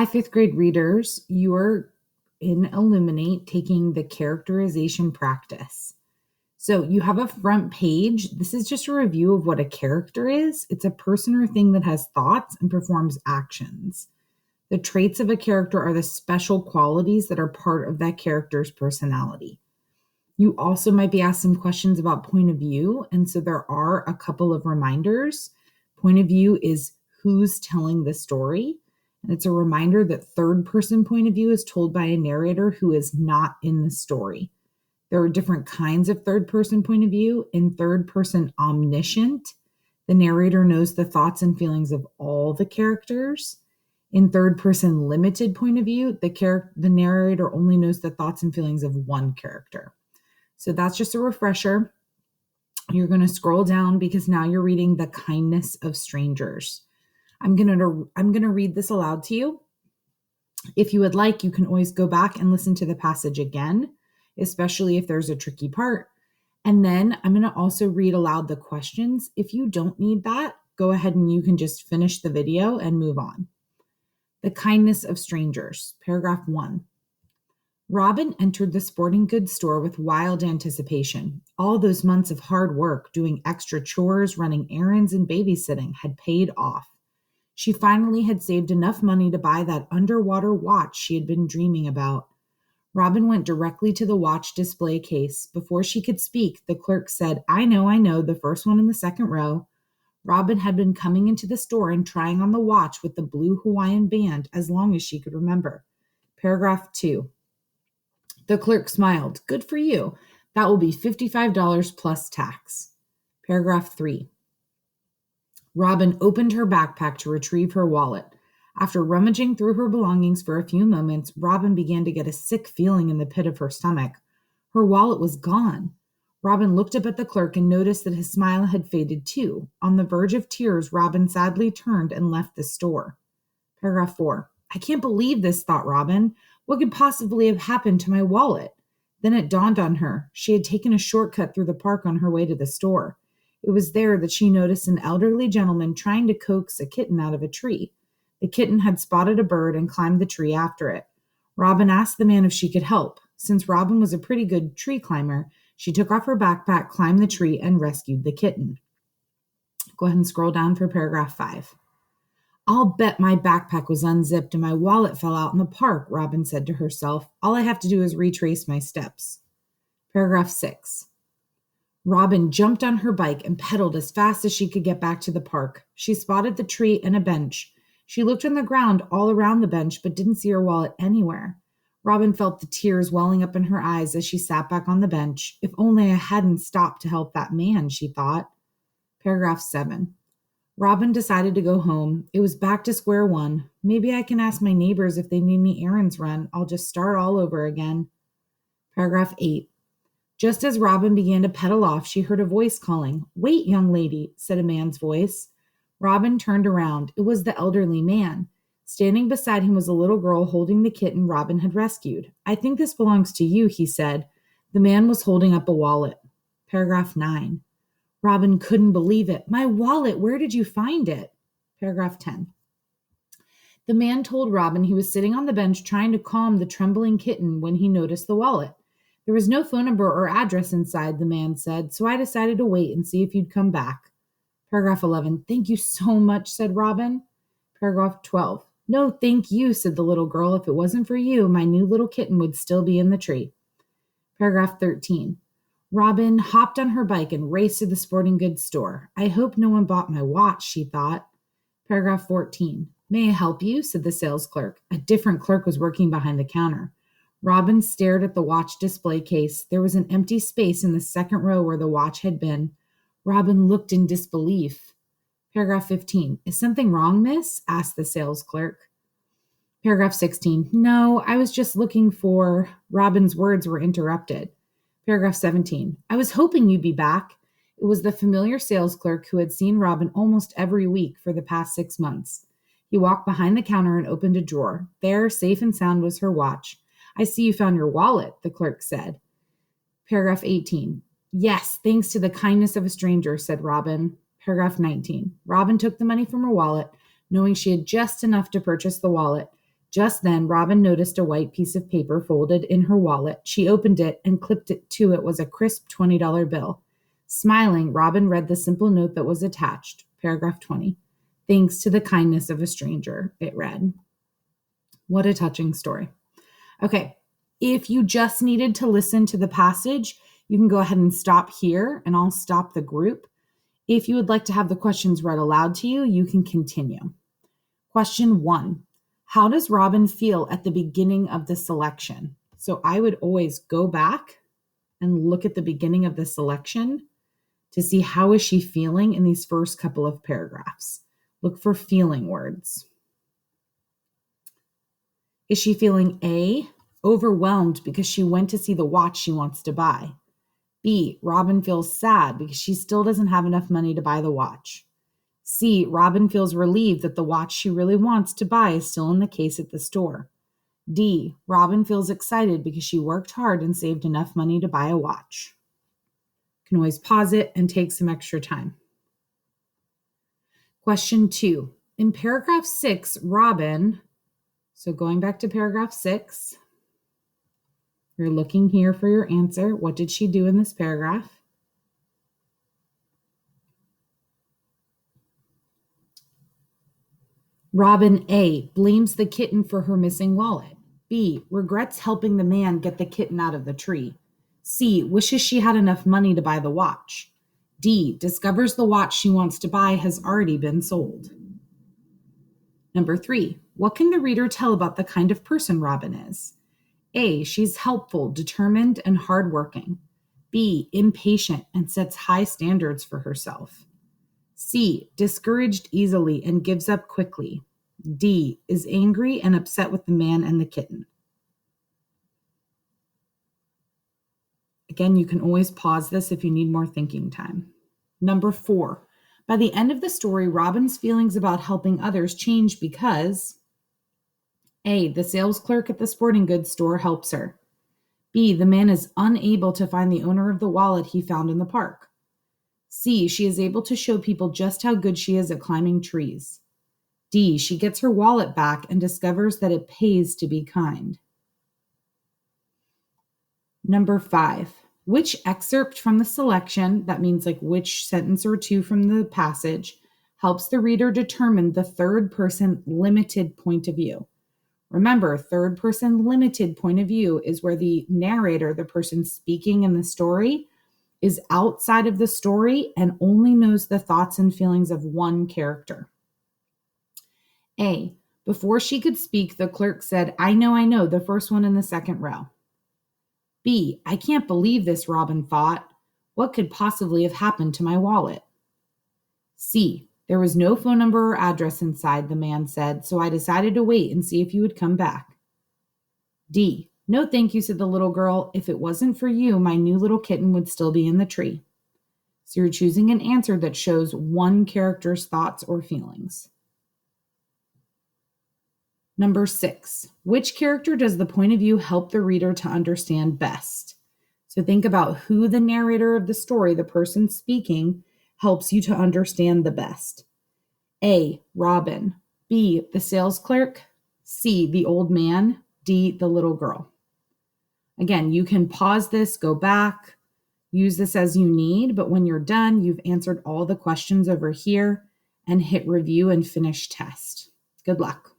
Hi, fifth grade readers. You are in Illuminate taking the characterization practice. So you have a front page. This is just a review of what a character is. It's a person or thing that has thoughts and performs actions. The traits of a character are the special qualities that are part of that character's personality. You also might be asked some questions about point of view. And so there are a couple of reminders. Point of view is who's telling the story. And it's a reminder that third person point of view is told by a narrator who is not in the story. There are different kinds of third person point of view. In third person omniscient, the narrator knows the thoughts and feelings of all the characters. In third person limited point of view, the narrator only knows the thoughts and feelings of one character. So that's just a refresher. You're going to scroll down because now you're reading The Kindness of Strangers. I'm going to read this aloud to you. If you would like, you can always go back and listen to the passage again, especially if there's a tricky part. And then I'm going to also read aloud the questions. If you don't need that, go ahead and you can just finish the video and move on. The Kindness of Strangers, paragraph 1. Robin entered the sporting goods store with wild anticipation. All those months of hard work, doing extra chores, running errands, and babysitting had paid off. She finally had saved enough money to buy that underwater watch she had been dreaming about. Robin went directly to the watch display case. Before she could speak, the clerk said, I know, the first one in the second row. Robin had been coming into the store and trying on the watch with the blue Hawaiian band as long as she could remember. Paragraph 2. The clerk smiled. Good for you. That will be $55 plus tax. Paragraph 3. Robin opened her backpack to retrieve her wallet. After rummaging through her belongings for a few moments, Robin began to get a sick feeling in the pit of her stomach. Her wallet was gone. Robin looked up at the clerk and noticed that his smile had faded too. On the verge of tears, Robin sadly turned and left the store. Paragraph 4. I can't believe this, thought Robin. What could possibly have happened to my wallet? Then it dawned on her. She had taken a shortcut through the park on her way to the store. It was there that she noticed an elderly gentleman trying to coax a kitten out of a tree. The kitten had spotted a bird and climbed the tree after it. Robin asked the man if she could help. Since Robin was a pretty good tree climber, she took off her backpack, climbed the tree, and rescued the kitten. Go ahead and scroll down for paragraph 5. I'll bet my backpack was unzipped and my wallet fell out in the park, Robin said to herself. All I have to do is retrace my steps. Paragraph 6. Robin jumped on her bike and pedaled as fast as she could get back to the park. She spotted the tree and a bench. She looked on the ground all around the bench but didn't see her wallet anywhere. Robin felt the tears welling up in her eyes as she sat back on the bench. If only I hadn't stopped to help that man, she thought. Paragraph 7. Robin decided to go home. It was back to square one. Maybe I can ask my neighbors if they need any errands run. I'll just start all over again. Paragraph 8. Just as Robin began to pedal off, she heard a voice calling. Wait, young lady, said a man's voice. Robin turned around. It was the elderly man. Standing beside him was a little girl holding the kitten Robin had rescued. I think this belongs to you, he said. The man was holding up a wallet. Paragraph 9. Robin couldn't believe it. My wallet, where did you find it? Paragraph 10. The man told Robin he was sitting on the bench trying to calm the trembling kitten when he noticed the wallet. There was no phone number or address inside, the man said, so I decided to wait and see if you'd come back. Paragraph 11. Thank you so much, said Robin. Paragraph 12. No, thank you, said the little girl. If it wasn't for you, my new little kitten would still be in the tree. Paragraph 13. Robin hopped on her bike and raced to the sporting goods store. I hope no one bought my watch, she thought. Paragraph 14. May I help you? Said the sales clerk. A different clerk was working behind the counter. Robin stared at the watch display case. There was an empty space in the second row where the watch had been. Robin looked in disbelief. Paragraph 15. Is something wrong, miss? Asked the sales clerk. Paragraph 16. No, I was just looking for... Robin's words were interrupted. Paragraph 17. I was hoping you'd be back. It was the familiar sales clerk who had seen Robin almost every week for the past 6 months. He walked behind the counter and opened a drawer. There, safe and sound, was her watch. I see you found your wallet, the clerk said. Paragraph 18. Yes, thanks to the kindness of a stranger, said Robin. Paragraph 19. Robin took the money from her wallet, knowing she had just enough to purchase the wallet. Just then, Robin noticed a white piece of paper folded in her wallet. She opened it and clipped it to it was a crisp $20 bill. Smiling, Robin read the simple note that was attached. Paragraph 20. Thanks to the kindness of a stranger, it read. What a touching story. Okay, if you just needed to listen to the passage, you can go ahead and stop here, and I'll stop the group. If you would like to have the questions read aloud to you, you can continue. Question 1. How does Robin feel at the beginning of the selection? So I would always go back and look at the beginning of the selection to see how is she feeling in these first couple of paragraphs. Look for feeling words. Is she feeling A, overwhelmed because she went to see the watch she wants to buy? B, Robin feels sad because she still doesn't have enough money to buy the watch. C, Robin feels relieved that the watch she really wants to buy is still in the case at the store. D, Robin feels excited because she worked hard and saved enough money to buy a watch. You can always pause it and take some extra time. Question 2. In paragraph 6, Robin, so going back to paragraph 6, you're looking here for your answer. What did she do in this paragraph? Robin A, blames the kitten for her missing wallet. B, regrets helping the man get the kitten out of the tree. C, wishes she had enough money to buy the watch. D, discovers the watch she wants to buy has already been sold. Number 3, what can the reader tell about the kind of person Robin is? A, she's helpful, determined, and hardworking. B, impatient and sets high standards for herself. C, discouraged easily and gives up quickly. D, is angry and upset with the man and the kitten. Again, you can always pause this if you need more thinking time. Number 4, by the end of the story, Robin's feelings about helping others change because A, the sales clerk at the sporting goods store helps her. B, the man is unable to find the owner of the wallet he found in the park. C, she is able to show people just how good she is at climbing trees. D, she gets her wallet back and discovers that it pays to be kind. Number 5, which excerpt from the selection, that means like which sentence or two from the passage, helps the reader determine the third person limited point of view? Remember, third person limited point of view is where the narrator, the person speaking in the story, is outside of the story and only knows the thoughts and feelings of one character. A, before she could speak, the clerk said, I know, the first one in the second row. B, I can't believe this, Robin thought. What could possibly have happened to my wallet? C, there was no phone number or address inside, the man said, so I decided to wait and see if you would come back. D, no thank you, said the little girl. If it wasn't for you, my new little kitten would still be in the tree. So you're choosing an answer that shows one character's thoughts or feelings. Number 6, which character does the point of view help the reader to understand best? So think about who the narrator of the story, the person speaking, helps you to understand the best. A, Robin. B, the sales clerk. C, the old man. D, the little girl. Again, you can pause this, go back, use this as you need, but when you're done, you've answered all the questions over here and hit review and finish test. Good luck.